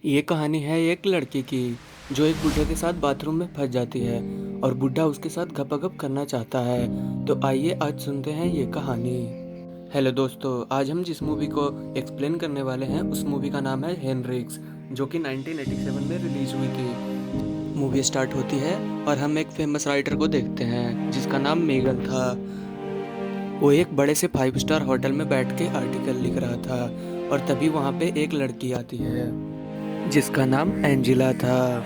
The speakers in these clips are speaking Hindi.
ये कहानी है एक लड़की की जो एक बूढ़े के साथ बाथरूम में फंस जाती है और बूढ़ा उसके साथ गपागप करना चाहता है। तो आइए आज सुनते हैं ये कहानी। हेलो दोस्तों, आज हम जिस मूवी को एक्सप्लेन करने वाले हैं उस मूवी का नाम है हेनरिक्स, जो कि 1987 में रिलीज हुई थी। मूवी स्टार्ट होती है और हम एक फेमस राइटर को देखते हैं जिसका नाम मेगन था। वो एक बड़े से 5 स्टार होटल में बैठ के आर्टिकल लिख रहा था और तभी वहाँ पे एक लड़की आती है जिसका नाम एंजिला था।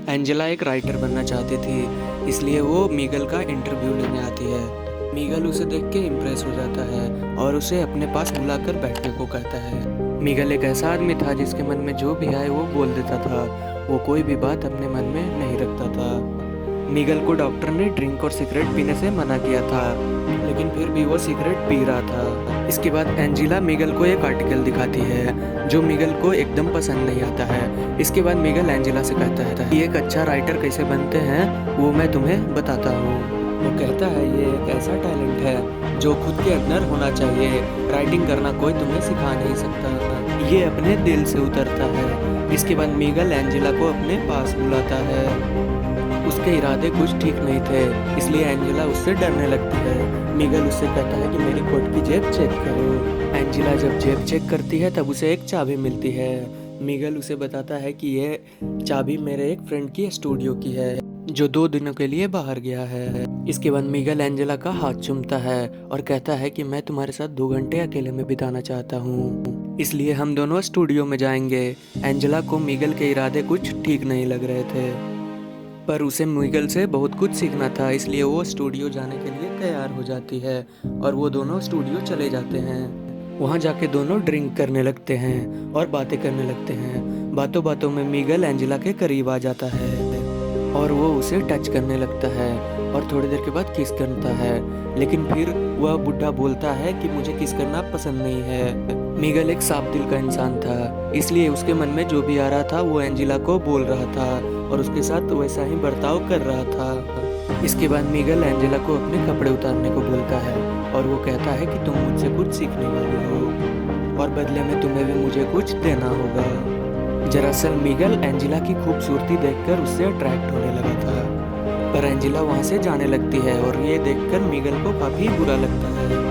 एंजेला एक राइटर बनना चाहती थी, इसलिए वो मीगल का इंटरव्यू लेने आती है। मीगल उसे देख के इम्प्रेस हो जाता है और उसे अपने पास बुलाकर बैठने को कहता है। मीगल एक ऐसा आदमी था जिसके मन में जो भी आए वो बोल देता था। वो कोई भी बात अपने मन में नहीं रखता था। मीगल को डॉक्टर ने ड्रिंक और सिगरेट पीने से मना किया था, लेकिन फिर भी वो सिगरेट पी रहा था। इसके बाद एंजिला मीगल को एक आर्टिकल दिखाती है जो मीगल को एकदम पसंद नहीं आता है। इसके बाद मीगल एंजिला से कहता है कि एक अच्छा राइटर कैसे बनते हैं वो मैं तुम्हें बताता हूँ। वो कहता है ये एक ऐसा टैलेंट है जो खुद के अंदर होना चाहिए। राइटिंग करना कोई तुम्हें सिखा नहीं सकता, ये अपने दिल से उतरता है। इसके बाद मीगल एंजिला को अपने पास बुलाता है। उसके इरादे कुछ ठीक नहीं थे, इसलिए एंजिला उससे डरने लगती है। मीगल उससे कहता है कि मेरी कोट की जेब चेक करो। एंजिला जब जेब चेक करती है तब उसे एक चाबी मिलती है। मीगल उसे बताता है कि ये चाबी मेरे एक फ्रेंड की स्टूडियो की है जो 2 दिनों के लिए बाहर गया है। इसके बाद मीगल एंजेला का हाथ चूमता है और कहता है कि मैं तुम्हारे साथ 2 घंटे अकेले में बिताना चाहता हूँ, इसलिए हम दोनों स्टूडियो में जाएंगे। एंजेला को मीगल के इरादे कुछ ठीक नहीं लग रहे थे, पर उसे मीगल से बहुत कुछ सीखना था, इसलिए वो स्टूडियो जाने के लिए तैयार हो जाती है और वो दोनों स्टूडियो चले जाते हैं। वहाँ जाके दोनों ड्रिंक करने लगते हैं और बातें करने लगते हैं। बातों बातों में मीगल एंजिला के करीब आ जाता है और वो उसे टच करने लगता है और थोड़ी देर के बाद किस करता है, लेकिन फिर वह बुढ़ा बोलता है कि मुझे किस करना पसंद नहीं है। मीगल एक साफ दिल का इंसान था, इसलिए उसके मन में जो भी आ रहा था वो एंजिला को बोल रहा था और उसके साथ वैसा ही बर्ताव कर रहा था। इसके बाद मीगल एंजिला को अपने कपड़े उतारने को बोलता है और वो कहता है कि तुम मुझसे कुछ सीखने वाले हो और बदले में तुम्हें भी मुझे कुछ देना होगा। दरअसल मीगल एंजिला की खूबसूरती देखकर उससे अट्रैक्ट होने लगा था, पर एंजिला वहाँ से जाने लगती है और ये देखकर मीगल को काफी बुरा लगता है।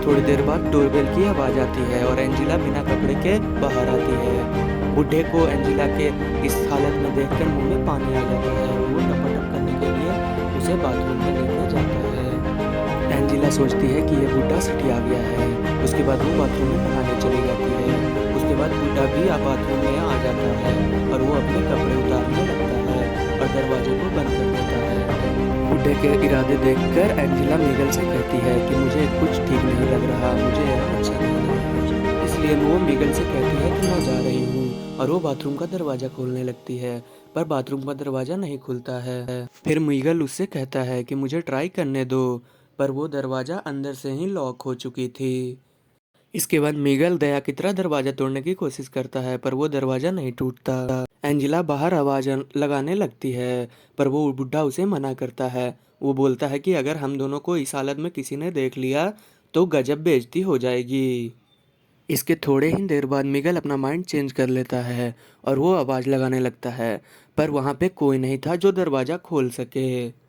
थोड़ी देर बाद डोरबेल की आवाज आती है और एंजिला बिना कपड़े के बाहर आती है। बुढ़े को एंजिला के इस हालत में देखकर मुंह में पानी आ जाता है और वो टपाटप करने के लिए उसे बाथरूम में लेकर जाता है। एंजिला सोचती है कि ये बुढ़ा सटिया गया है। उसके बाद वो बाथरूम में नहाने चली जाती है। उसके बाद बुढ़ा भी बाथरूम में आ जाता है और वो अपने कपड़े उतारने लगता है और दरवाजे को बंद कर देता है। बुढ़े के इरादे देखकर एंजिला मीगल से कहती है कि मुझे कुछ ठीक नहीं लग रहा, मुझे यहाँ अच्छा नहीं लग रहा। इसलिए वो मीगल से कहती है कि मैं जा रही हूँ और वो बाथरूम का दरवाजा खोलने लगती है, पर बाथरूम का दरवाजा नहीं खुलता है। फिर मीगल उससे कहता है कि मुझे ट्राई करने दो, पर वो दरवाजा अंदर से ही लॉक हो चुकी थी। इसके बाद मीगल दया की तरह दरवाजा तोड़ने की कोशिश करता है, पर वो दरवाजा नहीं टूटता। एंजिला बाहर आवाज लगाने लगती है, पर वो बुढ़ा उसे मना करता है। वो बोलता है कि अगर हम दोनों को इस हालत में किसी ने देख लिया तो गजब बेइज्जती हो जाएगी। इसके थोड़े ही देर बाद मिगल अपना माइंड चेंज कर लेता है और वो आवाज लगाने लगता है, पर वहाँ पे कोई नहीं था जो दरवाजा खोल सके।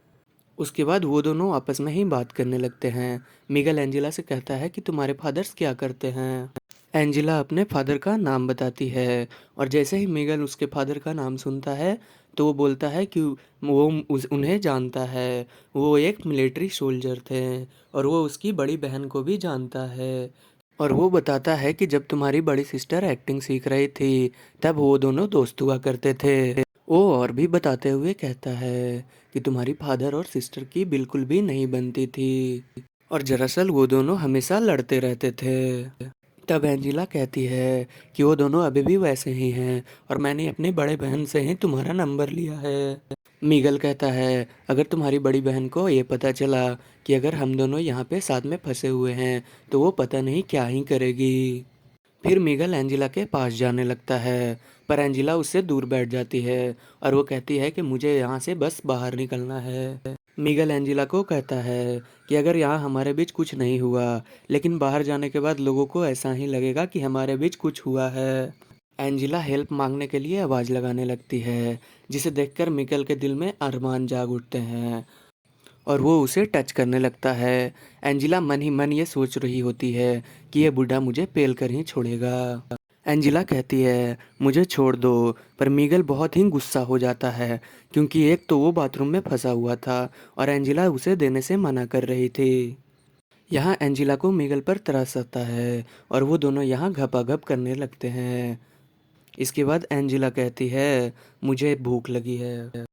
उसके बाद वो दोनों आपस में ही बात करने लगते हैं। मिगल एंजिला से कहता है कि तुम्हारे फादर्स क्या करते हैं। एंजिला अपने फादर का नाम बताती है और जैसे ही मिगल उसके फादर का नाम सुनता है तो वो बोलता है कि वो उन्हें जानता है। वो एक मिलिट्री सोल्जर थे और वो उसकी बड़ी बहन को भी जानता है। और वो बताता है कि जब तुम्हारी बड़ी सिस्टर एक्टिंग सीख रही थी तब वो दोनों दोस्त हुआ करते थे। वो और भी बताते हुए कहता है कि तुम्हारी फादर और सिस्टर की बिल्कुल भी नहीं बनती थी और दरअसल वो दोनों हमेशा लड़ते रहते थे। तब एंजिला कहती है कि वो दोनों अभी भी वैसे ही हैं और मैंने अपनी बड़े बहन से ही तुम्हारा नंबर लिया है। मीगल कहता है अगर तुम्हारी बड़ी बहन को ये पता चला कि अगर हम दोनों यहाँ पे साथ में फंसे हुए हैं तो वो पता नहीं क्या ही करेगी। फिर मीगल एंजिला के पास जाने लगता है, पर एंजिला उससे दूर बैठ जाती है और वो कहती है कि मुझे यहाँ से बस बाहर निकलना है। मीगल एंजिला को कहता है कि अगर यहाँ हमारे बीच कुछ नहीं हुआ, लेकिन बाहर जाने के बाद लोगों को ऐसा ही लगेगा कि हमारे बीच कुछ हुआ है। एंजिला हेल्प मांगने के लिए आवाज़ लगाने लगती है, जिसे देखकर मिगेल के दिल में अरमान जाग उठते हैं और वो उसे टच करने लगता है। एंजिला मन ही मन ये सोच रही होती है कि ये बूढ़ा मुझे पेल कर ही छोड़ेगा। एंजिला कहती है मुझे छोड़ दो, पर मिगेल बहुत ही गुस्सा हो जाता है क्योंकि एक तो वो बाथरूम में फंसा हुआ था और एंजिला उसे देने से मना कर रही थी। यहाँ एंजिला को मिगेल पर तरस आता है और वो दोनों यहाँ घपाघप करने लगते हैं। इसके बाद एंजिला कहती है मुझे भूख लगी है।